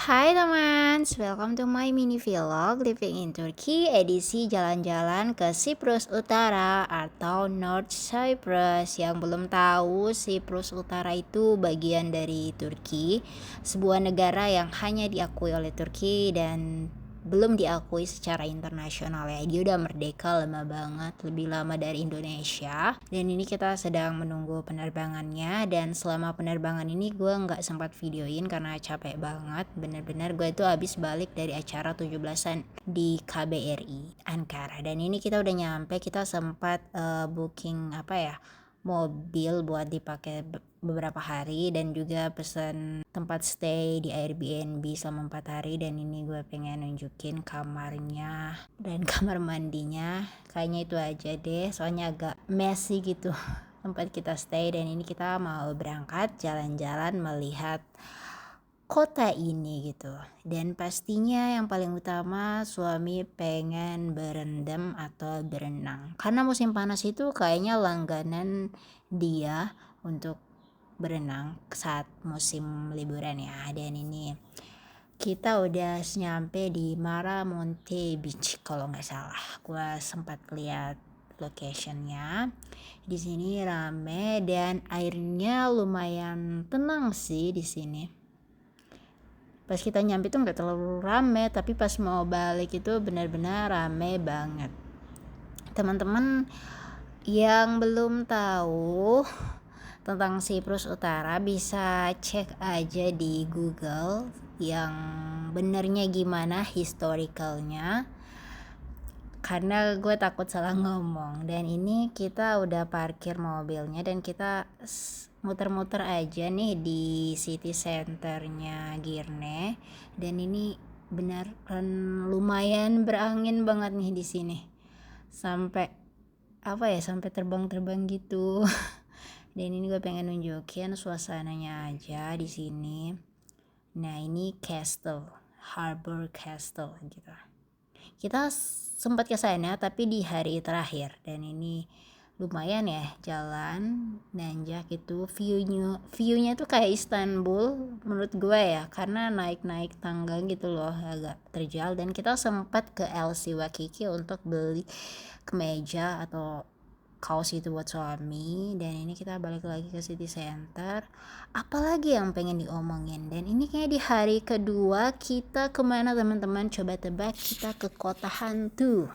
Hai teman, welcome to my mini vlog Living in Turkey edisi jalan-jalan ke Siprus Utara atau North Cyprus. Yang belum tahu, Siprus Utara itu bagian dari Turki, sebuah negara yang hanya diakui oleh Turki dan belum diakui secara internasional ya. Dia udah merdeka lama banget, lebih lama dari Indonesia. Dan ini kita sedang menunggu penerbangannya. Dan selama penerbangan ini gue nggak sempat videoin karena capek banget. Bener-bener gue itu habis balik dari acara 17-an di KBRI Ankara. Dan ini kita udah nyampe, kita sempat booking mobil buat dipakai beberapa hari dan juga pesan tempat stay di Airbnb selama 4 hari. Dan ini gue pengen nunjukin kamarnya dan kamar mandinya, kayaknya itu aja deh soalnya agak messy gitu tempat kita stay. Dan ini kita mau berangkat jalan-jalan melihat kota ini gitu. Dan pastinya yang paling utama suami pengen berendam atau berenang karena musim panas itu kayaknya langganan dia untuk berenang saat musim liburan ya. Dan ini kita udah nyampe di Maramonte Beach kalau nggak salah. Gua sempat lihat locationnya. Di sini rame dan airnya lumayan tenang sih di sini. Pas kita nyampe tuh nggak terlalu rame, tapi pas mau balik itu benar-benar rame banget. Teman-teman yang belum tahu tentang Siprus Utara bisa cek aja di Google yang benernya gimana historicalnya, karena gue takut salah ngomong. Dan ini kita udah parkir mobilnya dan kita muter-muter aja nih di city centernya Girne. Dan ini beneran lumayan berangin banget nih di sini, sampai sampai terbang-terbang gitu. Dan ini gue pengen nunjukin suasananya aja di sini. Nah, ini Harbor Castle gitu. Kita sempat ke sana tapi di hari terakhir. Dan ini lumayan ya, jalan nanjak itu, viewnya tuh kayak Istanbul menurut gue ya, karena naik tangga gitu loh, agak terjal. Dan kita sempat ke LC Waikiki untuk beli kemeja atau kaos itu buat suami. Dan ini kita balik lagi ke city center. Apalagi yang pengen diomongin? Dan ini kayak di hari kedua kita kemana teman-teman? Coba tebak, kita ke kota hantu.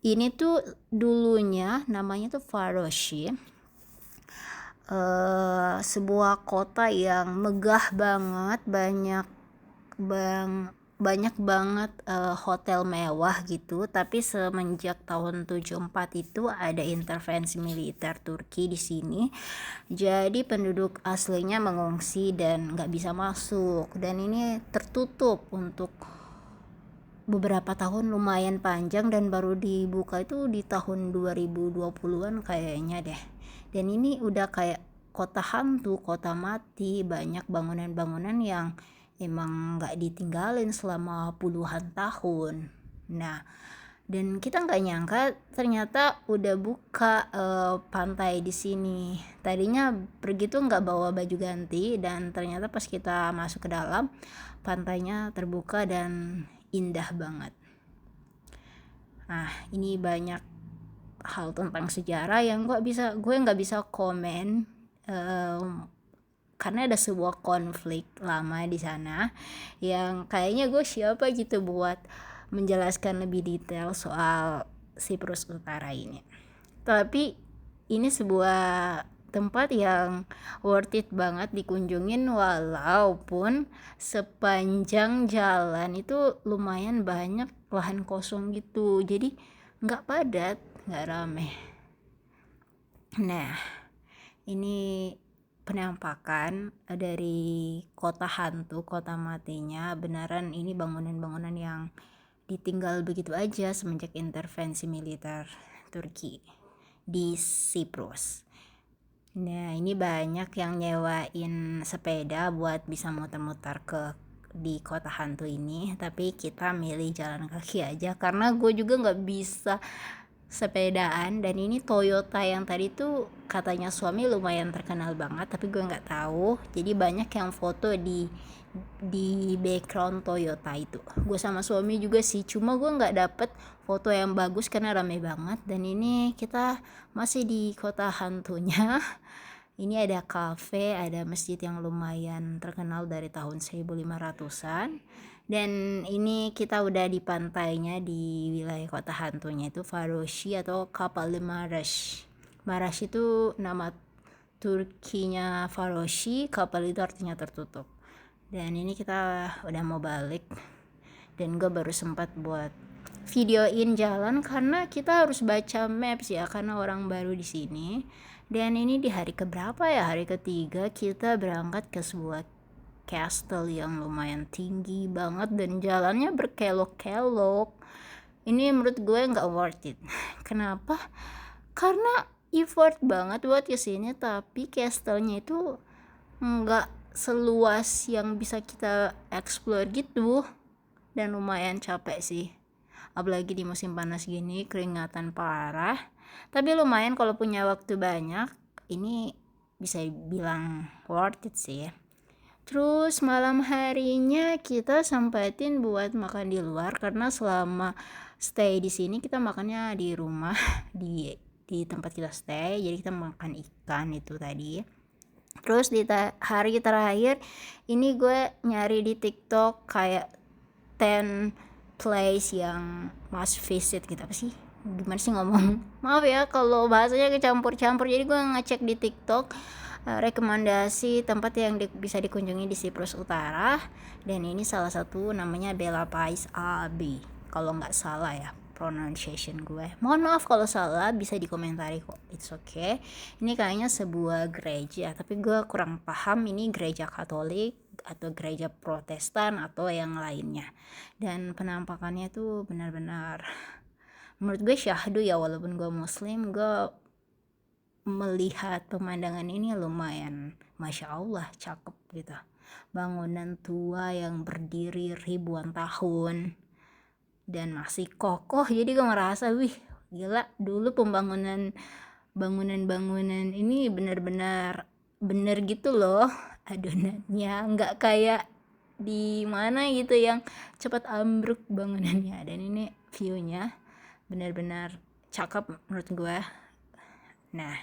Ini tuh dulunya namanya tuh Faroshi, sebuah kota yang megah banget, banyak banget hotel mewah gitu. Tapi semenjak tahun 74 itu ada intervensi militer Turki di sini, jadi penduduk aslinya mengungsi dan nggak bisa masuk. Dan ini tertutup untuk beberapa tahun lumayan panjang dan baru dibuka itu di tahun 2020-an kayaknya deh. Dan ini udah kayak kota hantu, kota mati, banyak bangunan-bangunan yang emang nggak ditinggalin selama puluhan tahun. Nah, dan kita nggak nyangka ternyata udah buka pantai di sini. Tadinya pergi tuh nggak bawa baju ganti, dan ternyata pas kita masuk ke dalam, pantainya terbuka dan indah banget. Nah, ini banyak hal tentang sejarah yang gue nggak bisa komen karena ada sebuah konflik lama di sana yang kayaknya gue siapa gitu buat menjelaskan lebih detail soal Siprus Utara ini. Tapi ini sebuah tempat yang worth it banget dikunjungin, walaupun sepanjang jalan itu lumayan banyak lahan kosong gitu, jadi nggak padat, nggak rame. Nah, ini penampakan dari kota hantu, kota matinya. Beneran ini bangunan-bangunan yang ditinggal begitu aja semenjak intervensi militer Turki di Siprus. Nah, ini banyak yang nyewain sepeda buat bisa muter-muter di kota hantu ini, tapi kita milih jalan kaki aja karena gue juga nggak bisa sepedaan. Dan ini Toyota yang tadi tuh katanya suami lumayan terkenal banget, tapi gue nggak tahu. Jadi banyak yang foto di background Toyota itu. Gue sama suami juga sih, cuma gue nggak dapet foto yang bagus karena rame banget. Dan ini kita masih di kota hantunya. Ini ada cafe, ada masjid yang lumayan terkenal dari tahun 1500-an. Dan ini kita udah di pantainya di wilayah kota hantunya itu Faroshi atau Kapal Marash. Marash itu nama Turkinya Faroshi, kapal itu artinya tertutup. Dan ini kita udah mau balik. Dan gue baru sempat buat videoin jalan karena kita harus baca maps ya, karena orang baru di sini. Dan ini di hari keberapa ya? Hari ketiga kita berangkat ke sebuah castle yang lumayan tinggi banget dan jalannya berkelok-kelok. Ini menurut gue nggak worth it. Kenapa? Karena effort banget buat kesini, tapi castle-nya itu nggak seluas yang bisa kita explore gitu. Dan lumayan capek sih, apalagi di musim panas gini, keringatan parah. Tapi lumayan kalau punya waktu banyak, ini bisa bilang worth it sih. Terus malam harinya kita sempetin buat makan di luar karena selama stay di sini kita makannya di rumah, di tempat kita stay. Jadi kita makan ikan itu tadi. Terus di hari terakhir ini gue nyari di TikTok kayak 10 place yang must visit gitu. Apa sih, gimana sih ngomong, maaf ya kalau bahasanya kecampur-campur. Jadi gue ngecek di TikTok rekomendasi tempat yang bisa dikunjungi di Siprus Utara, dan ini salah satu namanya Bela Pais Abbey kalau nggak salah ya pronunciation gue. Mohon maaf kalau salah, bisa dikomentari kok, it's okay. Ini kayaknya sebuah gereja, tapi gue kurang paham ini gereja Katolik atau gereja Protestan atau yang lainnya. Dan penampakannya tuh benar-benar menurut gue syahdu ya, walaupun gue muslim, gue melihat pemandangan ini lumayan masya Allah cakep gitu. Bangunan tua yang berdiri ribuan tahun dan masih kokoh, jadi gue ngerasa wih gila, dulu bangunan ini benar-benar bener gitu loh adonannya, nggak kayak di mana gitu yang cepat ambruk bangunannya. Dan ini viewnya benar-benar cakep menurut gue. Nah,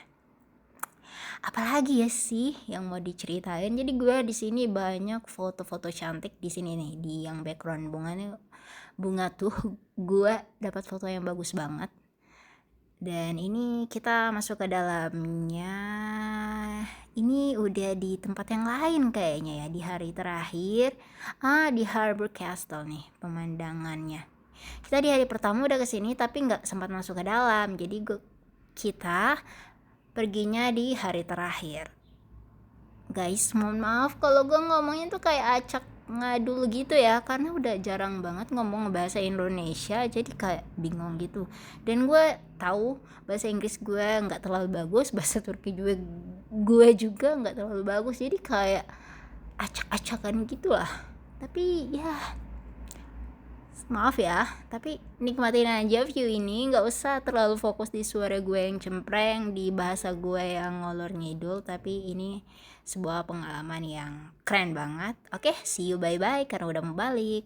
apalagi ya sih yang mau diceritain. Jadi gue di sini banyak foto-foto cantik di sini nih, di yang background bunga tuh gue dapat foto yang bagus banget. Dan ini kita masuk ke dalamnya. Ini udah di tempat yang lain kayaknya ya, di hari terakhir. Di Harbor Castle nih pemandangannya. Kita di hari pertama udah kesini tapi nggak sempat masuk ke dalam. Jadi kita perginya di hari terakhir. Guys, mohon maaf kalau gue ngomongnya tuh kayak acak ngadul gitu ya, karena udah jarang banget ngomong bahasa Indonesia, jadi kayak bingung gitu. Dan gue tahu bahasa Inggris gue nggak terlalu bagus, bahasa Turki juga gue juga nggak terlalu bagus, jadi kayak acak-acakan gitu lah. Tapi ya maaf ya, tapi nikmatin aja view ini, nggak usah terlalu fokus di suara gue yang cempreng, di bahasa gue yang ngolor ngidul. Tapi ini sebuah pengalaman yang keren banget. Oke, see you, bye bye karena udah mau balik.